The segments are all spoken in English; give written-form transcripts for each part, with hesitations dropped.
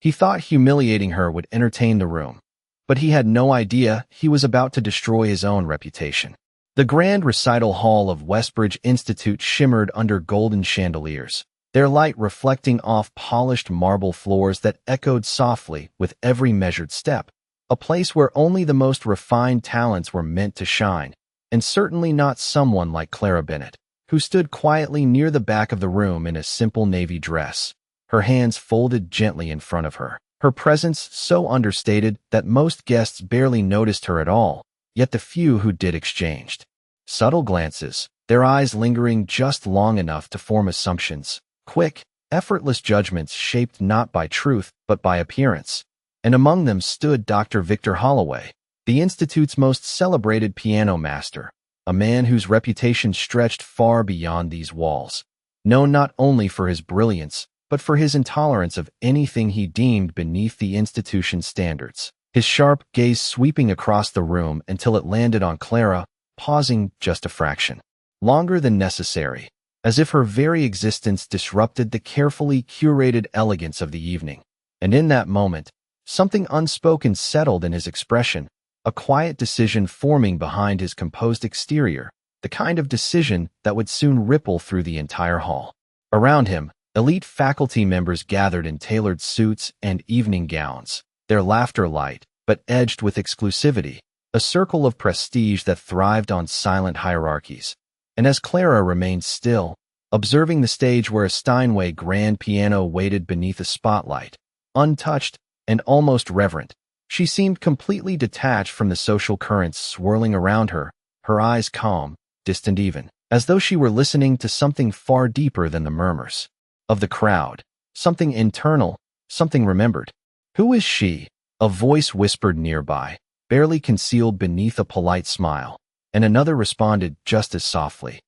He thought humiliating her would entertain the room, but he had no idea he was about to destroy his own reputation. The grand recital hall of Westbridge Institute shimmered under golden chandeliers, their light reflecting off polished marble floors that echoed softly with every measured step, a place where only the most refined talents were meant to shine, and certainly not someone like Clara Bennett, who stood quietly near the back of the room in a simple navy dress, her hands folded gently in front of her, her presence so understated that most guests barely noticed her at all, yet the few who did exchanged subtle glances, their eyes lingering just long enough to form assumptions, quick, effortless judgments shaped not by truth but by appearance. And among them stood Dr. Victor Holloway, the Institute's most celebrated piano master, a man whose reputation stretched far beyond these walls, known not only for his brilliance, but for his intolerance of anything he deemed beneath the institution's standards, his sharp gaze sweeping across the room until it landed on Clara, pausing just a fraction longer than necessary, as if her very existence disrupted the carefully curated elegance of the evening. And in that moment, something unspoken settled in his expression, a quiet decision forming behind his composed exterior, the kind of decision that would soon ripple through the entire hall. Around him, elite faculty members gathered in tailored suits and evening gowns, their laughter light, but edged with exclusivity, a circle of prestige that thrived on silent hierarchies. And as Clara remained still, observing the stage where a Steinway grand piano waited beneath a spotlight, untouched and almost reverent, she seemed completely detached from the social currents swirling around her, her eyes calm, distant even, as though she were listening to something far deeper than the murmurs of the crowd, something internal, something remembered. "Who is she?" a voice whispered nearby, barely concealed beneath a polite smile, and another responded just as softly.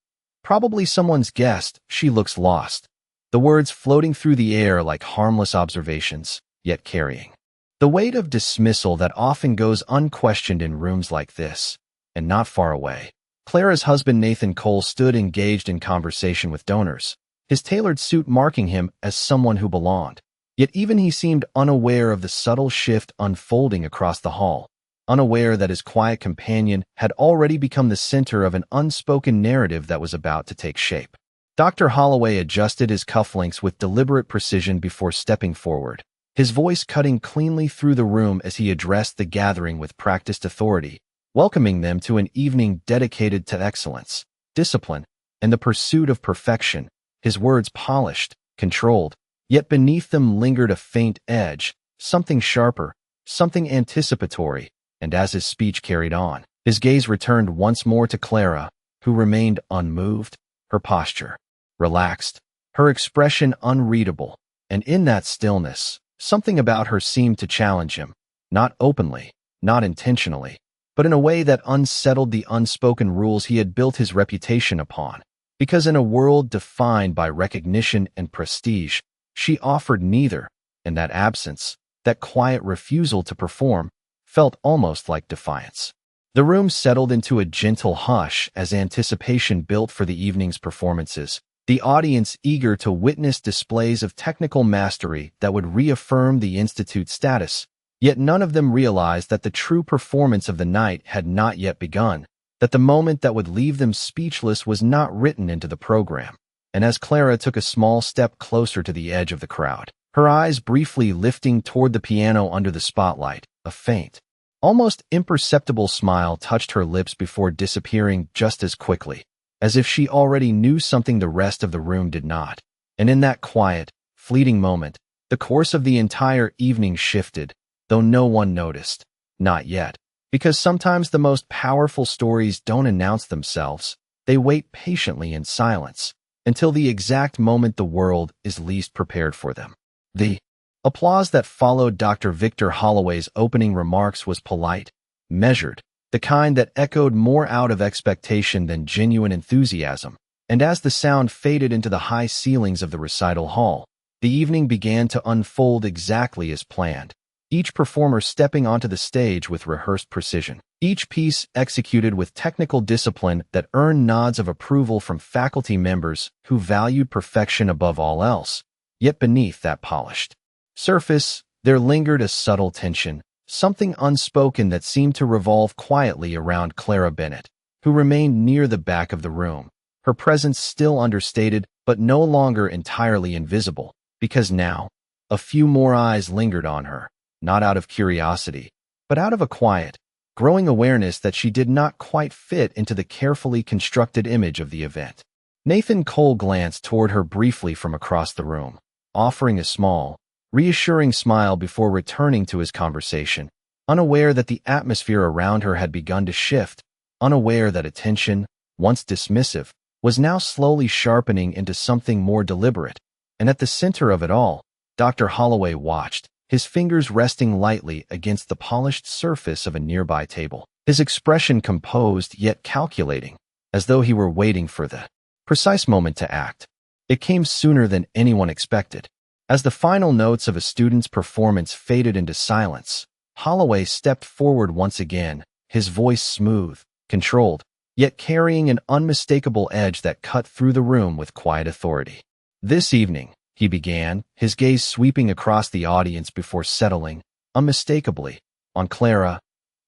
"Probably someone's guest, she looks lost." The words floating through the air like harmless observations, yet carrying the weight of dismissal that often goes unquestioned in rooms like this. And not far away, Clara's husband Nathan Cole stood engaged in conversation with donors, his tailored suit marking him as someone who belonged. Yet even he seemed unaware of the subtle shift unfolding across the hall, unaware that his quiet companion had already become the center of an unspoken narrative that was about to take shape. Dr. Holloway adjusted his cufflinks with deliberate precision before stepping forward, his voice cutting cleanly through the room as he addressed the gathering with practiced authority, welcoming them to an evening dedicated to excellence, discipline, and the pursuit of perfection. His words polished, controlled, yet beneath them lingered a faint edge, something sharper, something anticipatory, and as his speech carried on, his gaze returned once more to Clara, who remained unmoved, her posture relaxed, her expression unreadable, and in that stillness, something about her seemed to challenge him, not openly, not intentionally, but in a way that unsettled the unspoken rules he had built his reputation upon. Because in a world defined by recognition and prestige, she offered neither, and that absence, that quiet refusal to perform, felt almost like defiance. The room settled into a gentle hush as anticipation built for the evening's performances, the audience eager to witness displays of technical mastery that would reaffirm the Institute's status. Yet none of them realized that the true performance of the night had not yet begun, that the moment that would leave them speechless was not written into the program. And as Clara took a small step closer to the edge of the crowd, her eyes briefly lifting toward the piano under the spotlight, a faint, almost imperceptible smile touched her lips before disappearing just as quickly, as if she already knew something the rest of the room did not. And in that quiet, fleeting moment, the course of the entire evening shifted, though no one noticed. Not yet. Because sometimes the most powerful stories don't announce themselves, they wait patiently in silence, until the exact moment the world is least prepared for them. The applause that followed Dr. Victor Holloway's opening remarks was polite, measured, the kind that echoed more out of expectation than genuine enthusiasm, and as the sound faded into the high ceilings of the recital hall, the evening began to unfold exactly as planned, each performer stepping onto the stage with rehearsed precision, each piece executed with technical discipline that earned nods of approval from faculty members who valued perfection above all else. Yet beneath that polished surface, There lingered a subtle tension, something unspoken that seemed to revolve quietly around Clara Bennett, who remained near the back of the room, her presence still understated but no longer entirely invisible, because now, a few more eyes lingered on her, not out of curiosity, but out of a quiet, growing awareness that she did not quite fit into the carefully constructed image of the event. Nathan Cole glanced toward her briefly from across the room, offering a small, reassuring smile before returning to his conversation, unaware that the atmosphere around her had begun to shift, unaware that attention, once dismissive, was now slowly sharpening into something more deliberate. And at the center of it all, Dr. Holloway watched, his fingers resting lightly against the polished surface of a nearby table, his expression composed yet calculating, as though he were waiting for the precise moment to act. It came sooner than anyone expected. As the final notes of a student's performance faded into silence, Holloway stepped forward once again, his voice smooth, controlled, yet carrying an unmistakable edge that cut through the room with quiet authority. "This evening," he began, his gaze sweeping across the audience before settling, unmistakably, on Clara,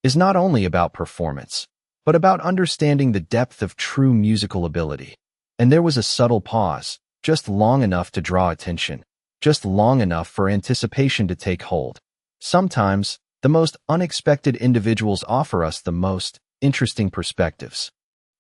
"is not only about performance, but about understanding the depth of true musical ability." And there was a subtle pause, just long enough to draw attention, just long enough for anticipation to take hold. Sometimes, the most unexpected individuals offer us the most interesting perspectives.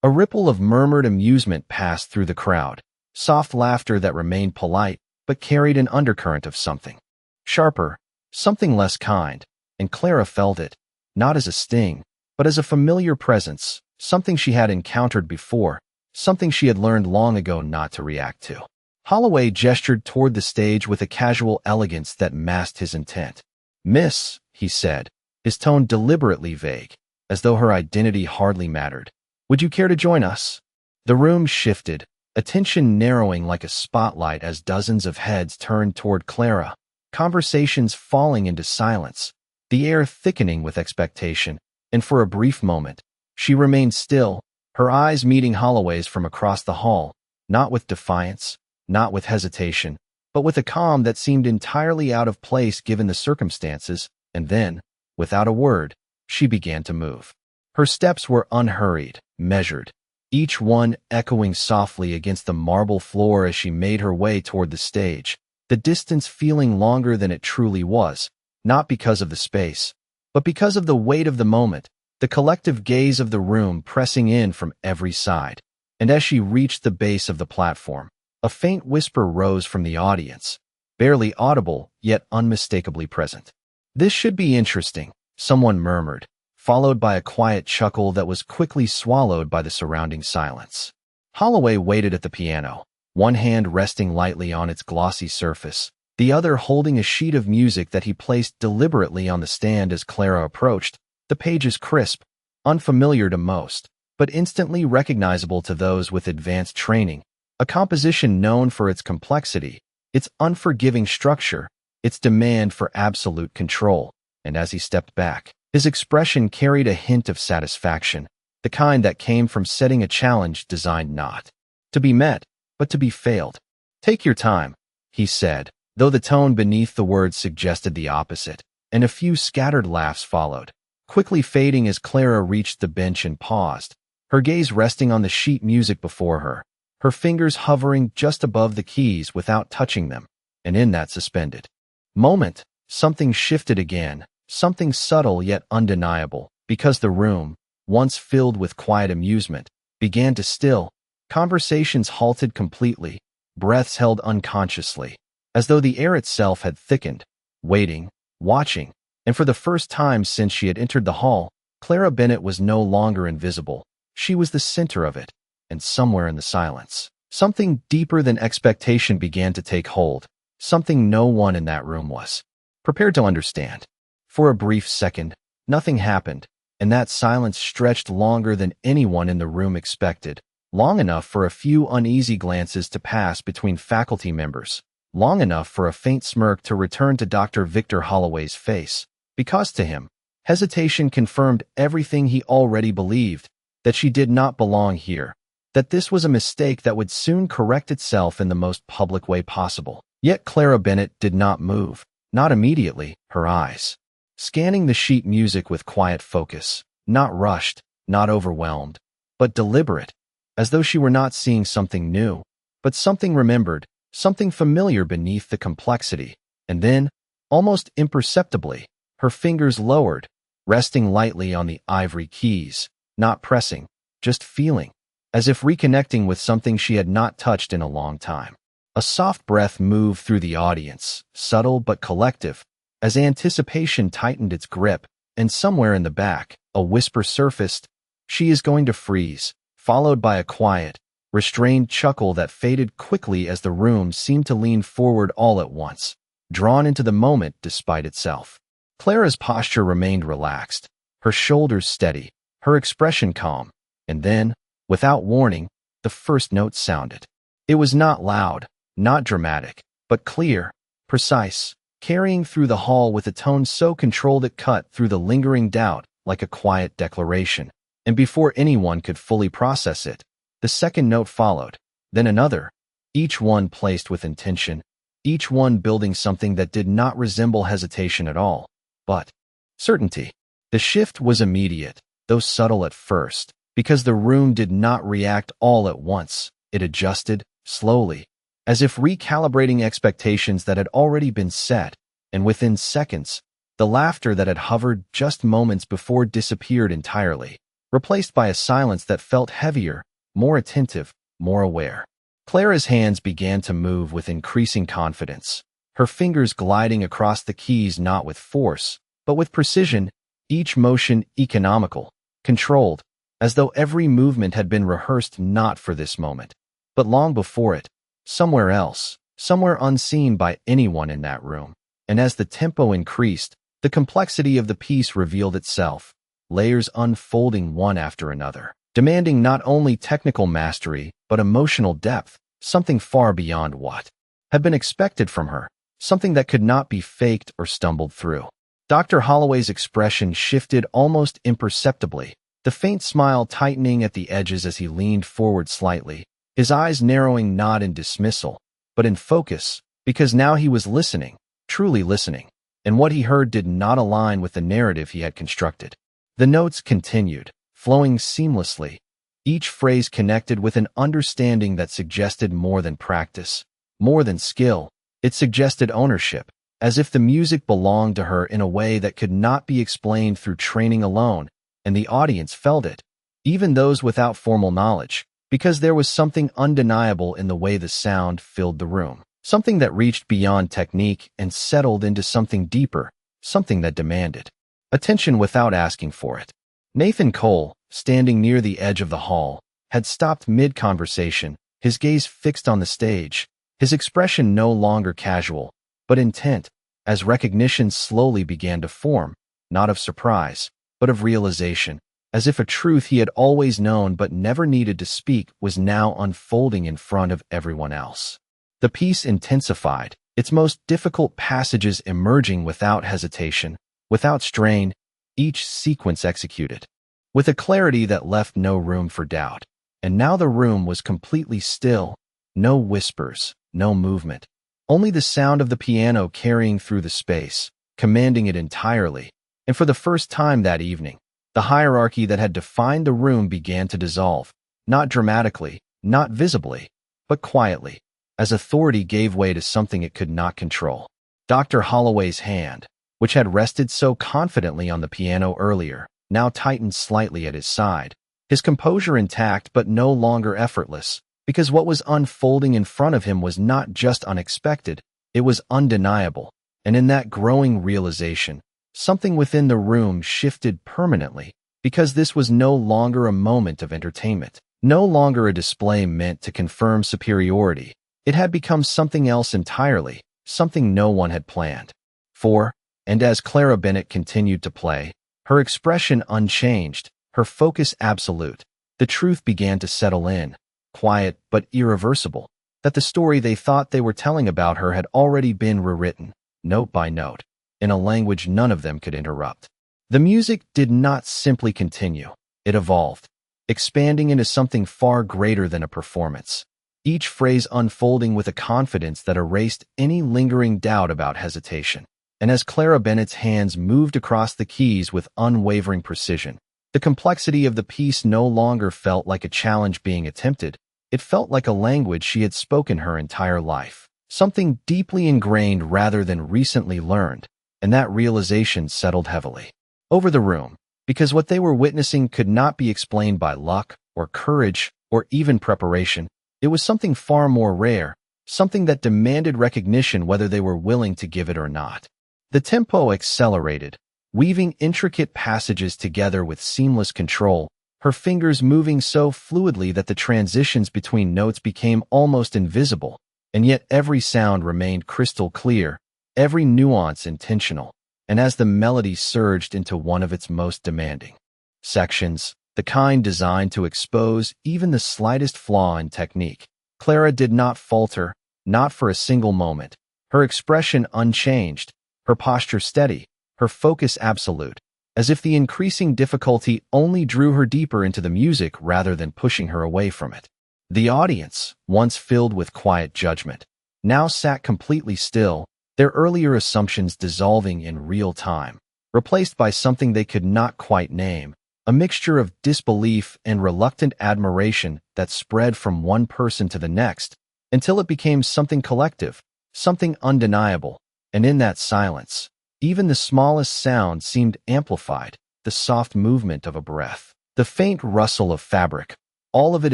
A ripple of murmured amusement passed through the crowd, soft laughter that remained polite but carried an undercurrent of something sharper, something less kind, and Clara felt it, not as a sting, but as a familiar presence, something she had encountered before, something she had learned long ago not to react to. Holloway gestured toward the stage with a casual elegance that masked his intent. "Miss," he said, his tone deliberately vague, as though her identity hardly mattered, "would you care to join us?" The room shifted, attention narrowing like a spotlight as dozens of heads turned toward Clara, conversations falling into silence, the air thickening with expectation, and for a brief moment, she remained still, her eyes meeting Holloway's from across the hall, not with defiance, not with hesitation, but with a calm that seemed entirely out of place given the circumstances, and then, without a word, she began to move. Her steps were unhurried, measured, each one echoing softly against the marble floor as she made her way toward the stage, the distance feeling longer than it truly was, not because of the space, but because of the weight of the moment, the collective gaze of the room pressing in from every side. And as she reached the base of the platform, a faint whisper rose from the audience, barely audible yet unmistakably present. "This should be interesting," someone murmured, followed by a quiet chuckle that was quickly swallowed by the surrounding silence. Holloway waited at the piano, one hand resting lightly on its glossy surface, the other holding a sheet of music that he placed deliberately on the stand as Clara approached, the pages crisp, unfamiliar to most, but instantly recognizable to those with advanced training, a composition known for its complexity, its unforgiving structure, its demand for absolute control. And as he stepped back, his expression carried a hint of satisfaction, the kind that came from setting a challenge designed not to be met, but to be failed. "Take your time," he said, though the tone beneath the words suggested the opposite, and a few scattered laughs followed, quickly fading as Clara reached the bench and paused, her gaze resting on the sheet music before her, her fingers hovering just above the keys without touching them, and in that suspended moment, something shifted again, something subtle yet undeniable, because the room, once filled with quiet amusement, began to still, conversations halted completely, breaths held unconsciously, as though the air itself had thickened, waiting, watching, and for the first time since she had entered the hall, Clara Bennett was no longer invisible. She was the center of it, and somewhere in the silence, something deeper than expectation began to take hold, something no one in that room was prepared to understand. For a brief second, nothing happened, and that silence stretched longer than anyone in the room expected, long enough for a few uneasy glances to pass between faculty members, long enough for a faint smirk to return to Dr. Victor Holloway's face, because to him, hesitation confirmed everything he already believed, that she did not belong here, that this was a mistake that would soon correct itself in the most public way possible. Yet Clara Bennett did not move, Not immediately, her eyes. Scanning the sheet music with quiet focus, not rushed, not overwhelmed, but deliberate, as though she were not seeing something new, but something remembered, something familiar beneath the complexity. And then, almost imperceptibly, her fingers lowered, resting lightly on the ivory keys, not pressing, just feeling, as if reconnecting with something she had not touched in a long time. A soft breath moved through the audience, subtle but collective, as anticipation tightened its grip, and somewhere in the back, a whisper surfaced, "She is going to freeze," followed by a quiet, restrained chuckle that faded quickly as the room seemed to lean forward all at once, drawn into the moment despite itself. Clara's posture remained relaxed, her shoulders steady, her expression calm, and then, without warning, the first note sounded. It was not loud, not dramatic, but clear, precise, carrying through the hall with a tone so controlled it cut through the lingering doubt like a quiet declaration. And before anyone could fully process it, the second note followed, then another, each one placed with intention, each one building something that did not resemble hesitation at all, but certainty. The shift was immediate, though subtle at first, because the room did not react all at once. It adjusted, slowly, as if recalibrating expectations that had already been set, and within seconds, the laughter that had hovered just moments before disappeared entirely, replaced by a silence that felt heavier, more attentive, more aware. Clara's hands began to move with increasing confidence, her fingers gliding across the keys not with force, but with precision, each motion economical, controlled, as though every movement had been rehearsed not for this moment, but long before it, somewhere else, somewhere unseen by anyone in that room. And as the tempo increased, the complexity of the piece revealed itself, layers unfolding one after another, demanding not only technical mastery, but emotional depth, something far beyond what had been expected from her, something that could not be faked or stumbled through. Dr. Holloway's expression shifted almost imperceptibly, the faint smile tightening at the edges as he leaned forward slightly, his eyes narrowing not in dismissal, but in focus, because now he was listening, truly listening, and what he heard did not align with the narrative he had constructed. The notes continued, flowing seamlessly, each phrase connected with an understanding that suggested more than practice, more than skill. It suggested ownership, as if the music belonged to her in a way that could not be explained through training alone, and the audience felt it, even those without formal knowledge, because there was something undeniable in the way the sound filled the room, something that reached beyond technique and settled into something deeper, something that demanded attention without asking for it. Nathan Cole, standing near the edge of the hall, had stopped mid-conversation, his gaze fixed on the stage, his expression no longer casual, but intent, as recognition slowly began to form, not of surprise, but of realization, as if a truth he had always known but never needed to speak was now unfolding in front of everyone else. The piece intensified, its most difficult passages emerging without hesitation, without strain, each sequence executed, with a clarity that left no room for doubt. And now the room was completely still, no whispers, no movement, only the sound of the piano carrying through the space, commanding it entirely. And for the first time that evening, the hierarchy that had defined the room began to dissolve, not dramatically, not visibly, but quietly, as authority gave way to something it could not control. Dr. Holloway's hand, which had rested so confidently on the piano earlier, now tightened slightly at his side, his composure intact but no longer effortless, because what was unfolding in front of him was not just unexpected, it was undeniable, and in that growing realization, something within the room shifted permanently, because this was no longer a moment of entertainment, no longer a display meant to confirm superiority. It had become something else entirely, something no one had planned for. And as Clara Bennett continued to play, her expression unchanged, her focus absolute, the truth began to settle in, quiet but irreversible, that the story they thought they were telling about her had already been rewritten, note by note, in a language none of them could interrupt. The music did not simply continue, it evolved, expanding into something far greater than a performance, each phrase unfolding with a confidence that erased any lingering doubt about hesitation. and as Clara Bennett's hands moved across the keys with unwavering precision, the complexity of the piece no longer felt like a challenge being attempted. It felt like a language she had spoken her entire life, something deeply ingrained rather than recently learned, and that realization settled heavily over the room, because what they were witnessing could not be explained by luck or courage or even preparation. It was something far more rare, something that demanded recognition whether they were willing to give it or not. The tempo accelerated, weaving intricate passages together with seamless control, her fingers moving so fluidly that the transitions between notes became almost invisible, and yet every sound remained crystal clear, every nuance intentional. And as the melody surged into one of its most demanding sections, the kind designed to expose even the slightest flaw in technique, Clara did not falter, not for a single moment, her expression unchanged, her posture steady, her focus absolute, as if the increasing difficulty only drew her deeper into the music rather than pushing her away from it. The audience, once filled with quiet judgment, now sat completely still, their earlier assumptions dissolving in real time, replaced by something they could not quite name, a mixture of disbelief and reluctant admiration that spread from one person to the next, until it became something collective, something undeniable. And in that silence, even the smallest sound seemed amplified, the soft movement of a breath, the faint rustle of fabric, all of it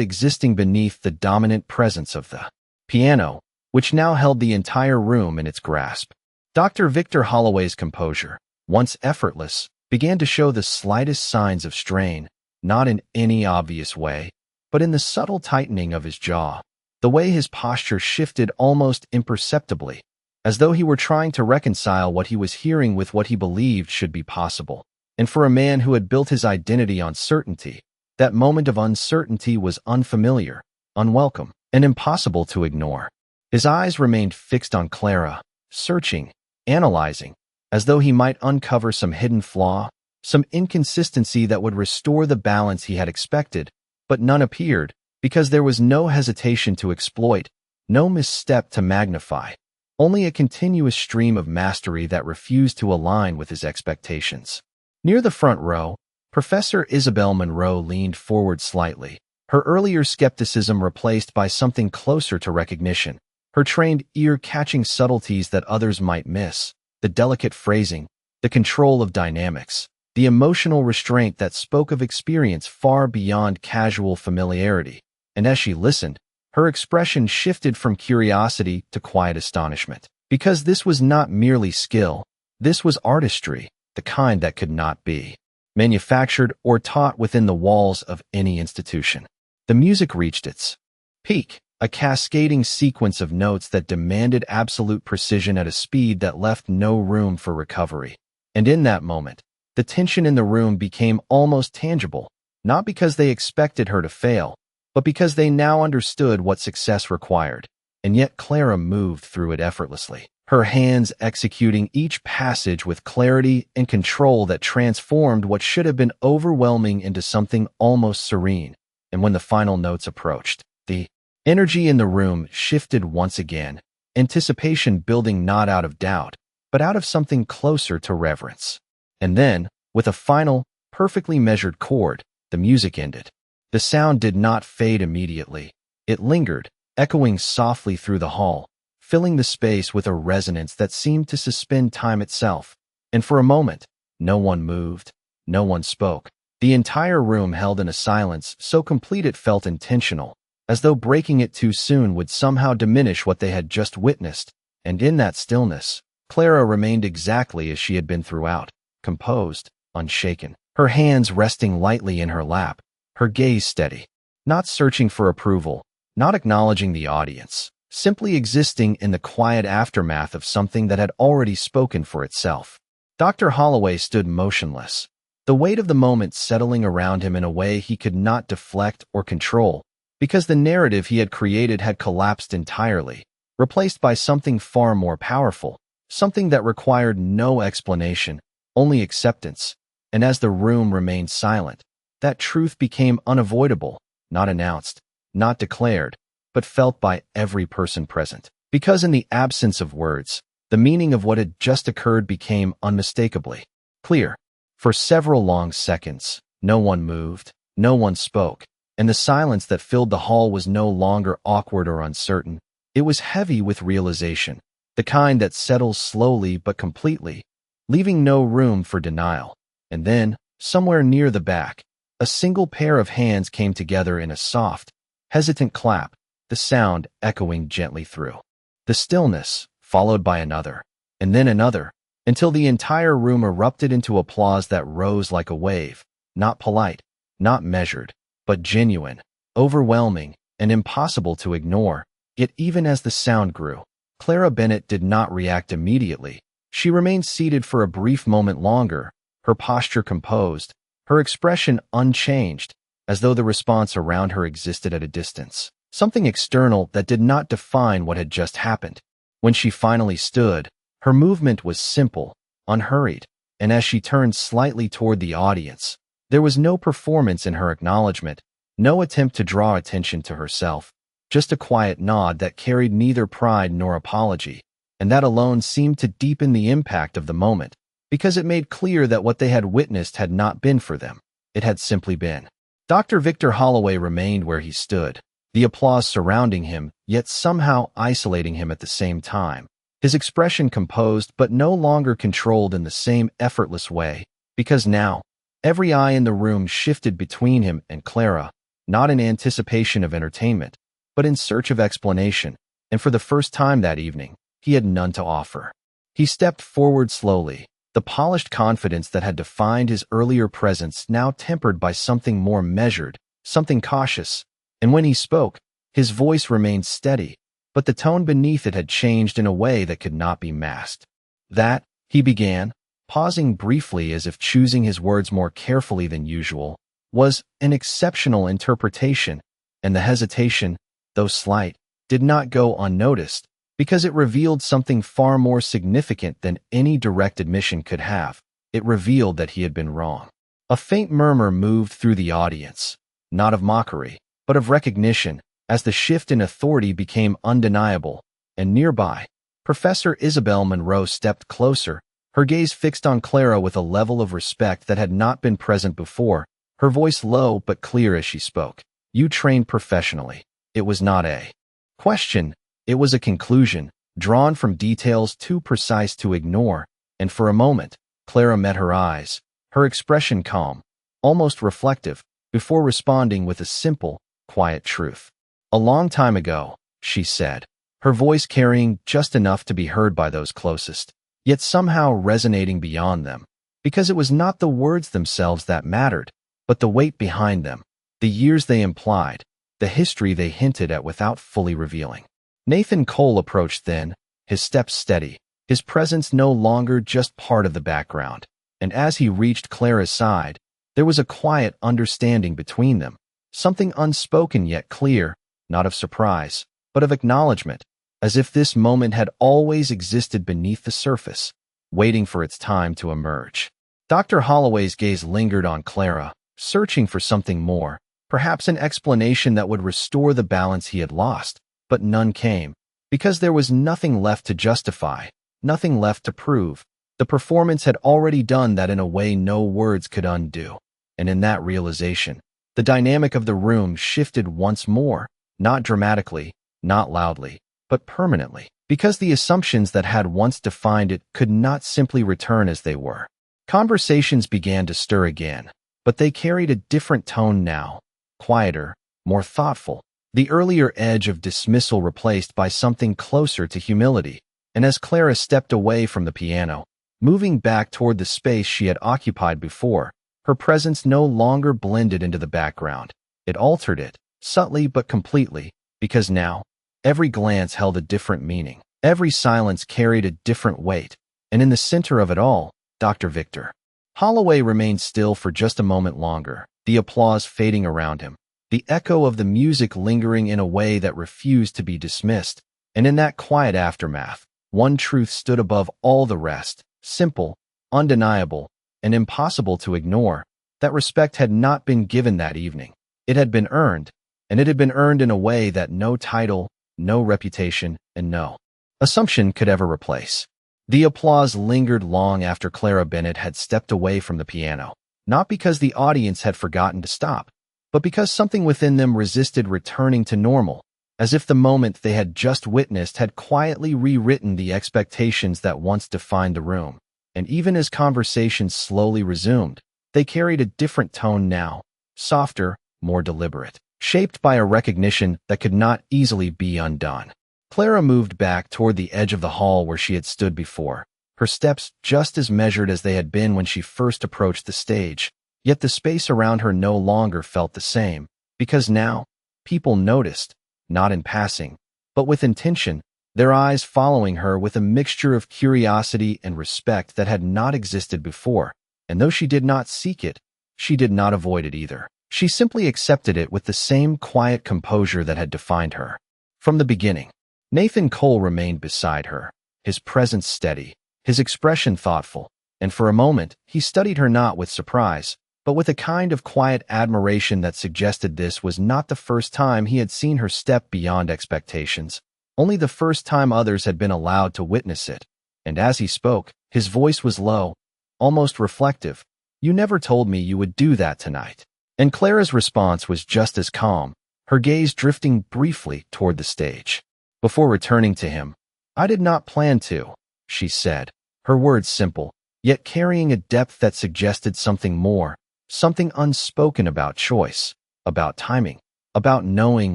existing beneath the dominant presence of the piano, which now held the entire room in its grasp. Dr. Victor Holloway's composure, once effortless, began to show the slightest signs of strain, not in any obvious way, but in the subtle tightening of his jaw, the way his posture shifted almost imperceptibly, as though he were trying to reconcile what he was hearing with what he believed should be possible. And for a man who had built his identity on certainty, that moment of uncertainty was unfamiliar, unwelcome, and impossible to ignore. His eyes remained fixed on Clara, searching, analyzing, as though he might uncover some hidden flaw, some inconsistency that would restore the balance he had expected, but none appeared, because there was no hesitation to exploit, no misstep to magnify. Only a continuous stream of mastery that refused to align with his expectations. Near the front row, Professor Isabel Monroe leaned forward slightly, her earlier skepticism replaced by something closer to recognition, her trained ear catching subtleties that others might miss, the delicate phrasing, the control of dynamics, the emotional restraint that spoke of experience far beyond casual familiarity. And as she listened, her expression shifted from curiosity to quiet astonishment, because this was not merely skill, this was artistry, the kind that could not be manufactured or taught within the walls of any institution. The music reached its peak, a cascading sequence of notes that demanded absolute precision at a speed that left no room for recovery. And in that moment, the tension in the room became almost tangible, not because they expected her to fail, but because they now understood what success required. And yet Clara moved through it effortlessly, her hands executing each passage with clarity and control that transformed what should have been overwhelming into something almost serene. And when the final notes approached, the energy in the room shifted once again, anticipation building not out of doubt, but out of something closer to reverence. And then, with a final, perfectly measured chord, the music ended. The sound did not fade immediately. It lingered, echoing softly through the hall, filling the space with a resonance that seemed to suspend time itself. And for a moment, no one moved, no one spoke. The entire room held in a silence so complete it felt intentional, as though breaking it too soon would somehow diminish what they had just witnessed. And in that stillness, Clara remained exactly as she had been throughout, composed, unshaken, her hands resting lightly in her lap, her gaze steady, not searching for approval, not acknowledging the audience, simply existing in the quiet aftermath of something that had already spoken for itself. Dr. Holloway stood motionless, the weight of the moment settling around him in a way he could not deflect or control, because the narrative he had created had collapsed entirely, replaced by something far more powerful, something that required no explanation, only acceptance. And as the room remained silent, that truth became unavoidable, not announced, not declared, but felt by every person present. Because in the absence of words, The meaning of what had just occurred became unmistakably clear. For several long seconds, no one moved, no one spoke, and the silence that filled the hall was no longer awkward or uncertain. It was heavy with realization, the kind that settles slowly but completely, leaving no room for denial. And then, somewhere near the back, a single pair of hands came together in a soft, hesitant clap, the sound echoing gently through the stillness, followed by another, and then another, until the entire room erupted into applause that rose like a wave, not polite, not measured, but genuine, overwhelming, and impossible to ignore. Yet even as the sound grew, Clara Bennett did not react immediately. She remained seated for a brief moment longer, her posture composed, her expression unchanged, as though the response around her existed at a distance, something external that did not define what had just happened. When she finally stood, her movement was simple, unhurried, and as she turned slightly toward the audience, there was no performance in her acknowledgement, no attempt to draw attention to herself, just a quiet nod that carried neither pride nor apology, and that alone seemed to deepen the impact of the moment, because it made clear that what they had witnessed had not been for them. It had simply been. Dr. Victor Holloway remained where he stood, the applause surrounding him, yet somehow isolating him at the same time. His expression composed but no longer controlled in the same effortless way, because now, every eye in the room shifted between him and Clara, not in anticipation of entertainment, but in search of explanation, and for the first time that evening, he had none to offer. He stepped forward slowly, the polished confidence that had defined his earlier presence now tempered by something more measured, something cautious, and when he spoke, his voice remained steady, but the tone beneath it had changed in a way that could not be masked. That, he began, pausing briefly as if choosing his words more carefully than usual, was an exceptional interpretation, and the hesitation, though slight, did not go unnoticed, because it revealed something far more significant than any direct admission could have. It revealed that he had been wrong. A faint murmur moved through the audience, not of mockery, but of recognition, as the shift in authority became undeniable, and nearby, Professor Isabel Monroe stepped closer, her gaze fixed on Clara with a level of respect that had not been present before, her voice low but clear as she spoke. "You trained professionally." It was not a question, it was a conclusion, drawn from details too precise to ignore, and for a moment, Clara met her eyes, her expression calm, almost reflective, before responding with a simple, quiet truth. "A long time ago," she said, her voice carrying just enough to be heard by those closest, yet somehow resonating beyond them, because it was not the words themselves that mattered, but the weight behind them, the years they implied, the history they hinted at without fully revealing. Nathan Cole approached then, his steps steady, his presence no longer just part of the background, and as he reached Clara's side, there was a quiet understanding between them, something unspoken yet clear, not of surprise, but of acknowledgement, as if this moment had always existed beneath the surface, waiting for its time to emerge. Dr. Holloway's gaze lingered on Clara, searching for something more, perhaps an explanation that would restore the balance he had lost, but none came, because there was nothing left to justify, nothing left to prove. The performance had already done that in a way no words could undo, and in that realization, the dynamic of the room shifted once more, not dramatically, not loudly, but permanently, because the assumptions that had once defined it could not simply return as they were. Conversations began to stir again, but they carried a different tone now, quieter, more thoughtful, the earlier edge of dismissal replaced by something closer to humility. And as Clara stepped away from the piano, moving back toward the space she had occupied before, her presence no longer blended into the background. It altered it, subtly but completely, because now, every glance held a different meaning, every silence carried a different weight, and in the center of it all, Dr. Victor Holloway remained still for just a moment longer, the applause fading around him, the echo of the music lingering in a way that refused to be dismissed, and in that quiet aftermath, one truth stood above all the rest, simple, undeniable, and impossible to ignore, that respect had not been given that evening. It had been earned, and it had been earned in a way that no title, no reputation, and no assumption could ever replace. The applause lingered long after Clara Bennett had stepped away from the piano, not because the audience had forgotten to stop, but because something within them resisted returning to normal, as if the moment they had just witnessed had quietly rewritten the expectations that once defined the room. And even as conversations slowly resumed, they carried a different tone now, softer, more deliberate, shaped by a recognition that could not easily be undone. Clara moved back toward the edge of the hall where she had stood before, her steps just as measured as they had been when she first approached the stage, yet the space around her no longer felt the same, because now, people noticed, not in passing, but with intention, their eyes following her with a mixture of curiosity and respect that had not existed before, and though she did not seek it, she did not avoid it either. She simply accepted it with the same quiet composure that had defined her. From the beginning, Nathan Cole remained beside her, his presence steady, his expression thoughtful, and for a moment he studied her not with surprise, but with a kind of quiet admiration that suggested this was not the first time he had seen her step beyond expectations, only the first time others had been allowed to witness it. And as he spoke, his voice was low, almost reflective. "You never told me you would do that tonight." And Clara's response was just as calm, her gaze drifting briefly toward the stage. Before returning to him, "I did not plan to," she said, her words simple, yet carrying a depth that suggested something more, something unspoken about choice, about timing, about knowing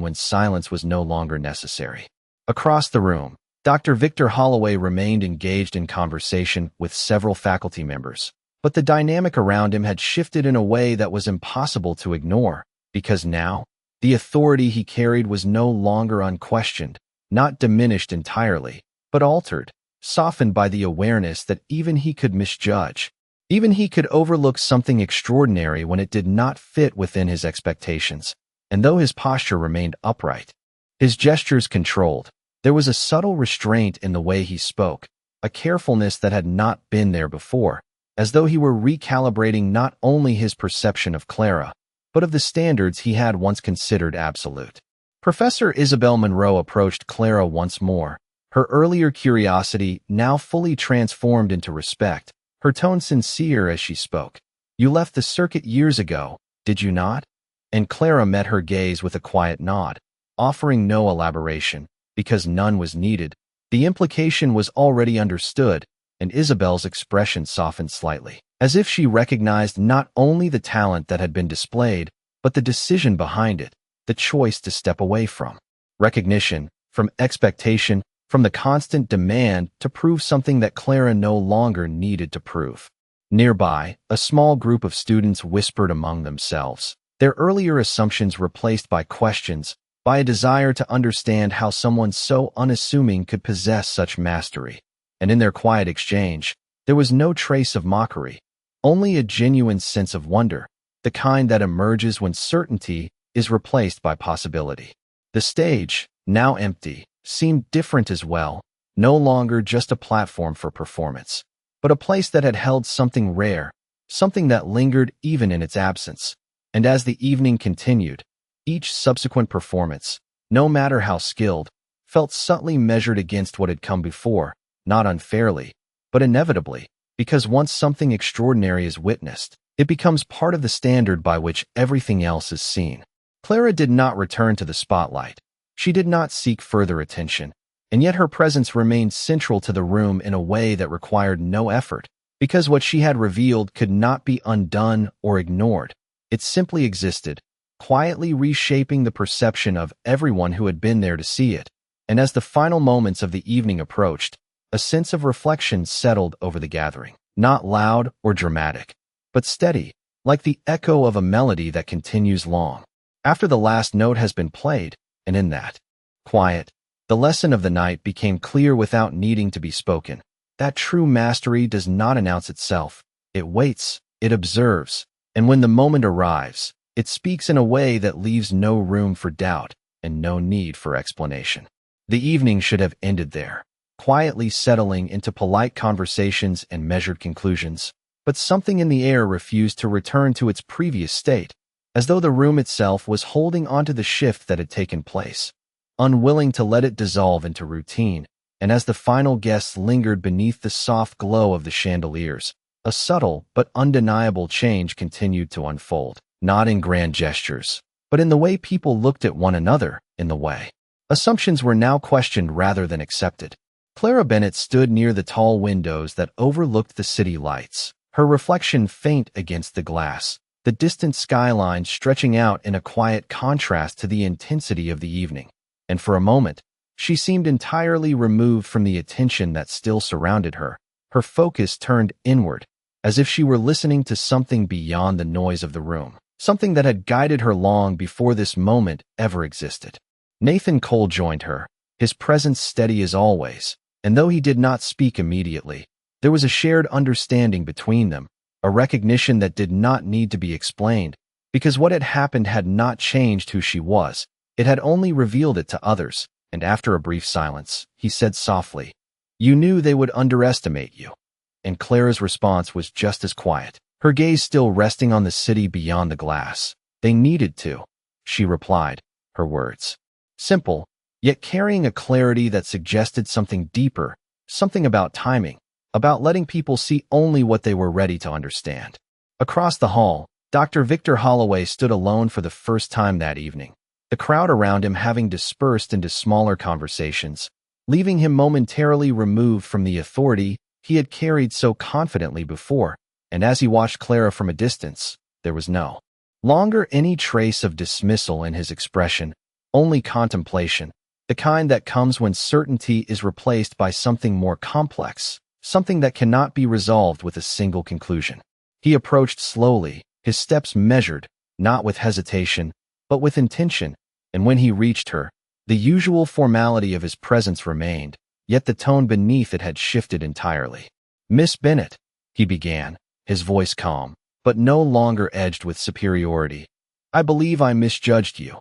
when silence was no longer necessary. Across the room, Dr. Victor Holloway remained engaged in conversation with several faculty members, but the dynamic around him had shifted in a way that was impossible to ignore, because now, the authority he carried was no longer unquestioned, not diminished entirely, but altered, softened by the awareness that even he could misjudge. Even he could overlook something extraordinary when it did not fit within his expectations. And though his posture remained upright, his gestures controlled, there was a subtle restraint in the way he spoke, a carefulness that had not been there before, as though he were recalibrating not only his perception of Clara, but of the standards he had once considered absolute. Professor Isabel Monroe approached Clara once more, her earlier curiosity now fully transformed into respect, her tone sincere as she spoke. "You left the circuit years ago, did you not?" And Clara met her gaze with a quiet nod, offering no elaboration, because none was needed. The implication was already understood, and Isabel's expression softened slightly, as if she recognized not only the talent that had been displayed, but the decision behind it, the choice to step away from recognition, from expectation, from the constant demand to prove something that Clara no longer needed to prove. Nearby, a small group of students whispered among themselves, their earlier assumptions replaced by questions, by a desire to understand how someone so unassuming could possess such mastery. And in their quiet exchange, there was no trace of mockery, only a genuine sense of wonder, the kind that emerges when certainty is replaced by possibility. The stage, now empty, seemed different as well, no longer just a platform for performance, but a place that had held something rare, something that lingered even in its absence. And as the evening continued, each subsequent performance, no matter how skilled, felt subtly measured against what had come before, not unfairly, but inevitably, because once something extraordinary is witnessed, it becomes part of the standard by which everything else is seen. Clara did not return to the spotlight. She did not seek further attention, and yet her presence remained central to the room in a way that required no effort, because what she had revealed could not be undone or ignored. It simply existed, quietly reshaping the perception of everyone who had been there to see it. And as the final moments of the evening approached, a sense of reflection settled over the gathering, not loud or dramatic, but steady, like the echo of a melody that continues long after the last note has been played. And in that quiet, the lesson of the night became clear without needing to be spoken. That true mastery does not announce itself. It waits, it observes, and when the moment arrives, it speaks in a way that leaves no room for doubt and no need for explanation. The evening should have ended there, quietly settling into polite conversations and measured conclusions, but something in the air refused to return to its previous state, as though the room itself was holding onto the shift that had taken place, unwilling to let it dissolve into routine. and as the final guests lingered beneath the soft glow of the chandeliers, a subtle but undeniable change continued to unfold, not in grand gestures, but in the way people looked at one another, in the way assumptions were now questioned rather than accepted. Clara Bennett stood near the tall windows that overlooked the city lights, her reflection faint against the glass, the distant skyline stretching out in a quiet contrast to the intensity of the evening. And for a moment, she seemed entirely removed from the attention that still surrounded her. Her focus turned inward, as if she were listening to something beyond the noise of the room, something that had guided her long before this moment ever existed. Nathan Cole joined her, his presence steady as always, and though he did not speak immediately, there was a shared understanding between them, a recognition that did not need to be explained, because what had happened had not changed who she was, it had only revealed it to others, and after a brief silence, he said softly, "You knew they would underestimate you." And Clara's response was just as quiet, her gaze still resting on the city beyond the glass. "They needed to," she replied, her words simple, yet carrying a clarity that suggested something deeper, something about timing, about letting people see only what they were ready to understand. Across the hall, Dr. Victor Holloway stood alone for the first time that evening, the crowd around him having dispersed into smaller conversations, leaving him momentarily removed from the authority he had carried so confidently before. And as he watched Clara from a distance, there was no longer any trace of dismissal in his expression, only contemplation, the kind that comes when certainty is replaced by something more complex, something that cannot be resolved with a single conclusion. He approached slowly, his steps measured, not with hesitation, but with intention, and when he reached her, the usual formality of his presence remained, yet the tone beneath it had shifted entirely. "Miss Bennett," he began, his voice calm, but no longer edged with superiority, "I believe I misjudged you."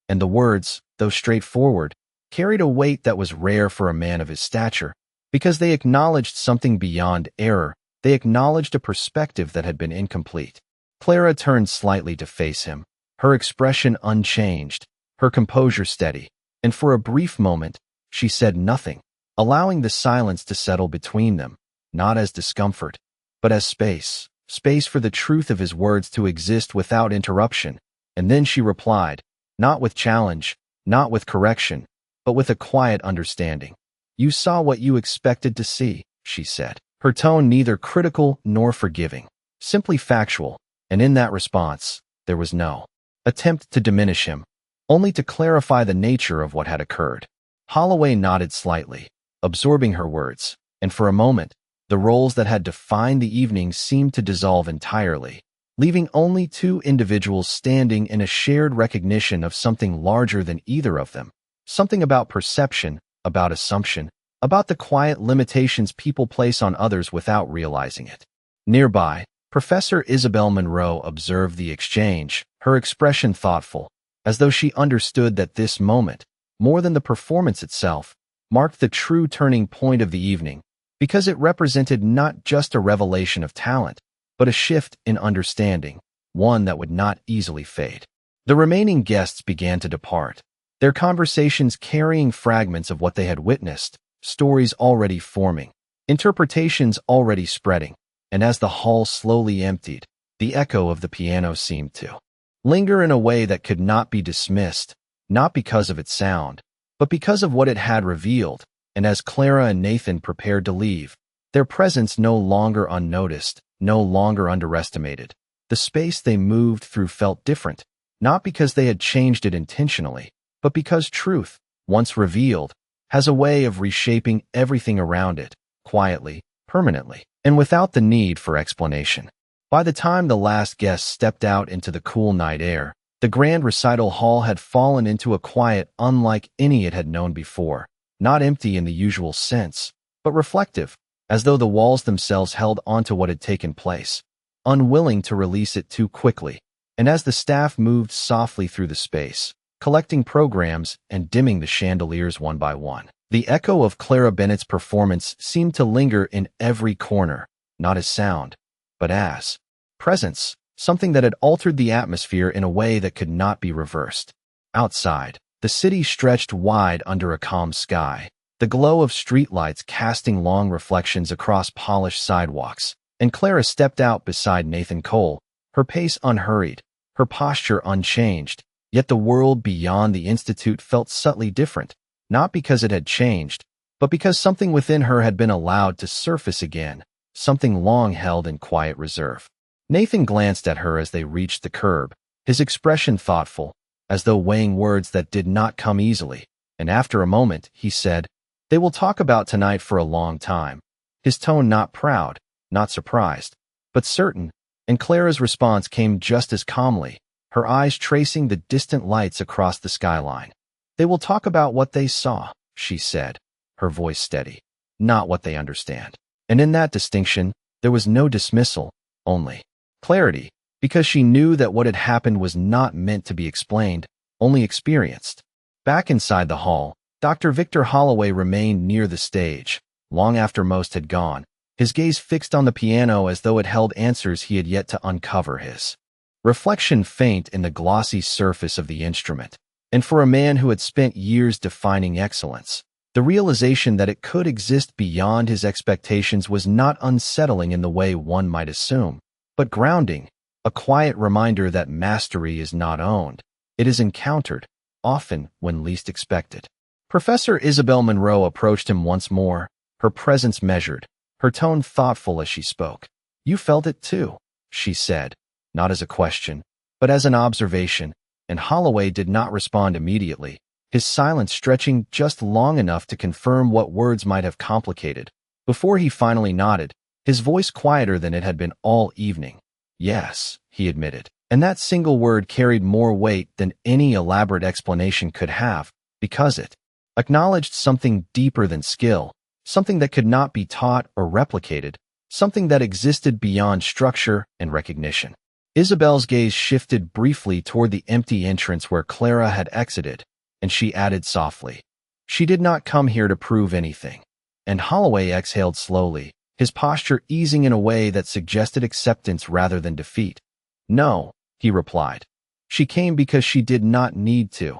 And the words, though straightforward, carried a weight that was rare for a man of his stature, because they acknowledged something beyond error, they acknowledged a perspective that had been incomplete. Clara turned slightly to face him, her expression unchanged, her composure steady, and for a brief moment, she said nothing, allowing the silence to settle between them, not as discomfort, but as space for the truth of his words to exist without interruption. And then she replied, not with challenge, not with correction, but with a quiet understanding. "You saw what you expected to see," she said, her tone neither critical nor forgiving, simply factual, and in that response, there was no attempt to diminish him, only to clarify the nature of what had occurred. Holloway nodded slightly, absorbing her words, and for a moment, the roles that had defined the evening seemed to dissolve entirely, leaving only two individuals standing in a shared recognition of something larger than either of them, something about perception, about assumption, about the quiet limitations people place on others without realizing it. Nearby, Professor Isabel Monroe observed the exchange, her expression thoughtful, as though she understood that this moment, more than the performance itself, marked the true turning point of the evening, because it represented not just a revelation of talent, but a shift in understanding, one that would not easily fade. The remaining guests began to depart, their conversations carrying fragments of what they had witnessed, stories already forming, interpretations already spreading, and as the hall slowly emptied, the echo of the piano seemed to linger in a way that could not be dismissed, not because of its sound, but because of what it had revealed. And as Clara and Nathan prepared to leave, their presence no longer unnoticed, no longer underestimated, the space they moved through felt different, not because they had changed it intentionally, but because truth, once revealed, has a way of reshaping everything around it, quietly, permanently, and without the need for explanation. By the time the last guest stepped out into the cool night air, the grand recital hall had fallen into a quiet unlike any it had known before, not empty in the usual sense, but reflective, as though the walls themselves held onto what had taken place, unwilling to release it too quickly. And as the staff moved softly through the space, collecting programs and dimming the chandeliers one by one, the echo of Clara Bennett's performance seemed to linger in every corner, not as sound, but as presence, something that had altered the atmosphere in a way that could not be reversed. Outside, the city stretched wide under a calm sky, the glow of streetlights casting long reflections across polished sidewalks, and Clara stepped out beside Nathan Cole, her pace unhurried, her posture unchanged, yet the world beyond the institute felt subtly different, not because it had changed, but because something within her had been allowed to surface again, something long held in quiet reserve. Nathan glanced at her as they reached the curb, his expression thoughtful, as though weighing words that did not come easily, and after a moment, he said, "They will talk about tonight for a long time," his tone not proud, not surprised, but certain, and Clara's response came just as calmly, her eyes tracing the distant lights across the skyline. "They will talk about what they saw," she said, her voice steady, "not what they understand." And in that distinction, there was no dismissal, only clarity, because she knew that what had happened was not meant to be explained, only experienced. Back inside the hall, Dr. Victor Holloway remained near the stage, long after most had gone, his gaze fixed on the piano as though it held answers he had yet to uncover. His reflection faint in the glossy surface of the instrument, and for a man who had spent years defining excellence, the realization that it could exist beyond his expectations was not unsettling in the way one might assume, but grounding, a quiet reminder that mastery is not owned, it is encountered, often when least expected. Professor Isabel Monroe approached him once more, her presence measured, her tone thoughtful as she spoke. "You felt it too," she said, not as a question, but as an observation, and Holloway did not respond immediately, his silence stretching just long enough to confirm what words might have complicated. Before he finally nodded, his voice quieter than it had been all evening. "Yes," he admitted, and that single word carried more weight than any elaborate explanation could have, because it acknowledged something deeper than skill, something that could not be taught or replicated, something that existed beyond structure and recognition. Isabel's gaze shifted briefly toward the empty entrance where Clara had exited, and she added softly, "She did not come here to prove anything." And Holloway exhaled slowly, his posture easing in a way that suggested acceptance rather than defeat. "No," he replied. "She came because she did not need to."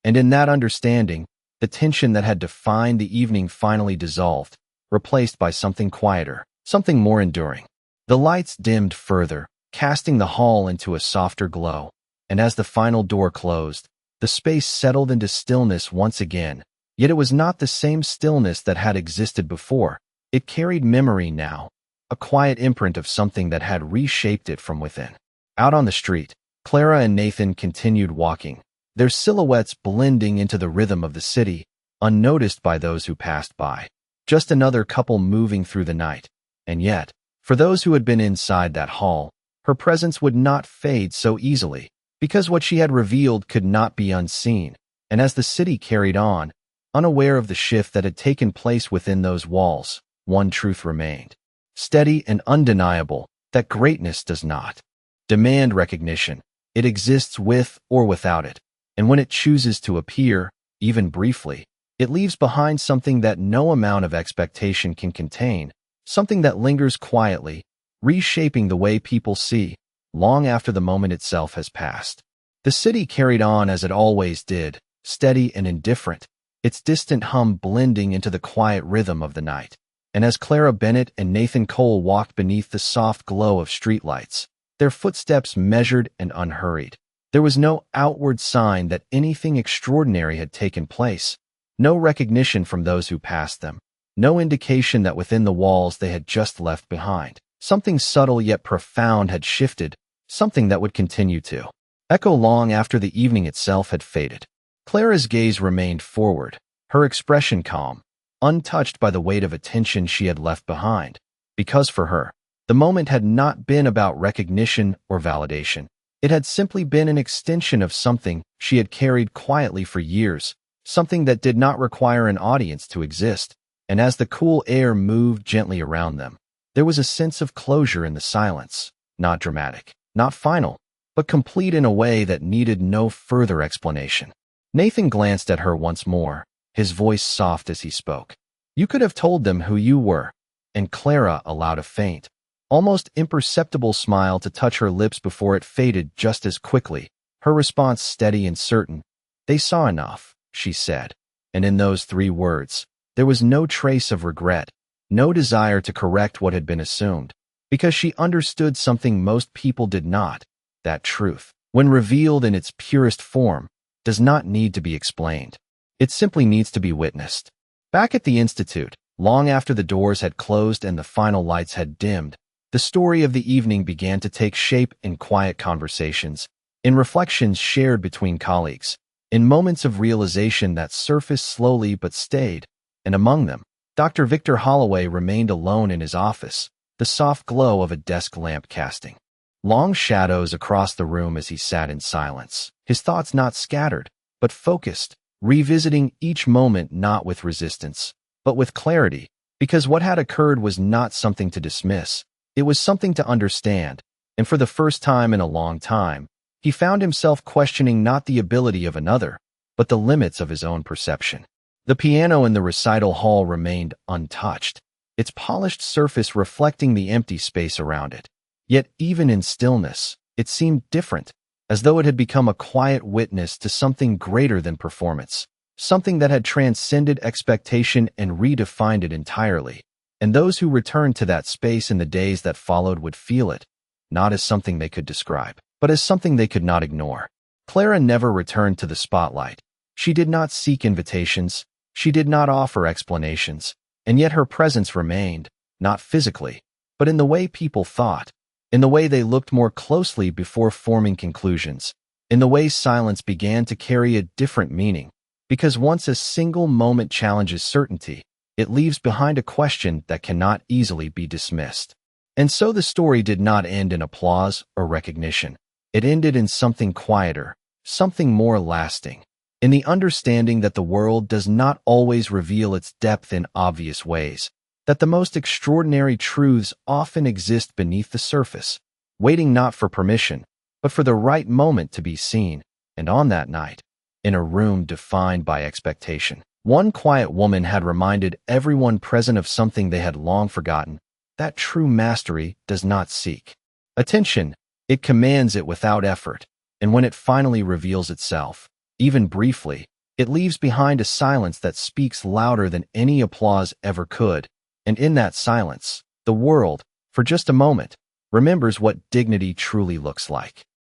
And in that understanding, the tension that had defined the evening finally dissolved, replaced by something quieter, something more enduring. The lights dimmed further, casting the hall into a softer glow, and as the final door closed, the space settled into stillness once again, yet it was not the same stillness that had existed before. It carried memory now, a quiet imprint of something that had reshaped it from within. Out on the street, Clara and Nathan continued walking, their silhouettes blending into the rhythm of the city, unnoticed by those who passed by. Just another couple moving through the night. And yet, for those who had been inside that hall, her presence would not fade so easily, because what she had revealed could not be unseen. And as the city carried on, unaware of the shift that had taken place within those walls, one truth remained, steady and undeniable, that greatness does not demand recognition. It exists with or without it, and when it chooses to appear, even briefly, it leaves behind something that no amount of expectation can contain, something that lingers quietly, reshaping the way people see, long after the moment itself has passed. The city carried on as it always did, steady and indifferent, its distant hum blending into the quiet rhythm of the night. And as Clara Bennett and Nathan Cole walked beneath the soft glow of streetlights, their footsteps measured and unhurried, there was no outward sign that anything extraordinary had taken place, no recognition from those who passed them, no indication that within the walls they had just left behind, something subtle yet profound had shifted, something that would continue to echo long after the evening itself had faded. Clara's gaze remained forward, her expression calm, untouched by the weight of attention she had left behind, because for her, the moment had not been about recognition or validation. It had simply been an extension of something she had carried quietly for years, something that did not require an audience to exist. And as the cool air moved gently around them, there was a sense of closure in the silence, not dramatic, not final, but complete in a way that needed no further explanation. Nathan glanced at her once more, his voice soft as he spoke. "You could have told them who you were." And Clara allowed a faint, almost imperceptible smile to touch her lips before it faded just as quickly, her response steady and certain. "They saw enough," she said, and in those 3 words, There was no trace of regret, no desire to correct what had been assumed, because she understood something most people did not, that truth, when revealed in its purest form, does not need to be explained. It simply needs to be witnessed. Back at the Institute, long after the doors had closed and the final lights had dimmed, the story of the evening began to take shape in quiet conversations, in reflections shared between colleagues, in moments of realization that surfaced slowly but stayed, and among them, Dr. Victor Holloway remained alone in his office, the soft glow of a desk lamp casting long shadows across the room as he sat in silence, his thoughts not scattered, but focused, revisiting each moment not with resistance, but with clarity, because what had occurred was not something to dismiss, it was something to understand, and for the first time in a long time, he found himself questioning not the ability of another, but the limits of his own perception. The piano in the recital hall remained untouched, its polished surface reflecting the empty space around it. Yet even in stillness, it seemed different, as though it had become a quiet witness to something greater than performance, something that had transcended expectation and redefined it entirely. And those who returned to that space in the days that followed would feel it, not as something they could describe, but as something they could not ignore. Clara never returned to the spotlight. She did not seek invitations, she did not offer explanations, and yet her presence remained, not physically, but in the way people thought, in the way they looked more closely before forming conclusions, in the way silence began to carry a different meaning, because once a single moment challenges certainty, it leaves behind a question that cannot easily be dismissed. And so the story did not end in applause or recognition. It ended in something quieter, something more lasting, in the understanding that the world does not always reveal its depth in obvious ways, that the most extraordinary truths often exist beneath the surface, waiting not for permission, but for the right moment to be seen. And on that night, in a room defined by expectation, one quiet woman had reminded everyone present of something they had long forgotten, that true mastery does not seek attention, it commands it without effort, and when it finally reveals itself, even briefly, it leaves behind a silence that speaks louder than any applause ever could. And in that silence, the world, for just a moment, remembers what dignity truly looks like.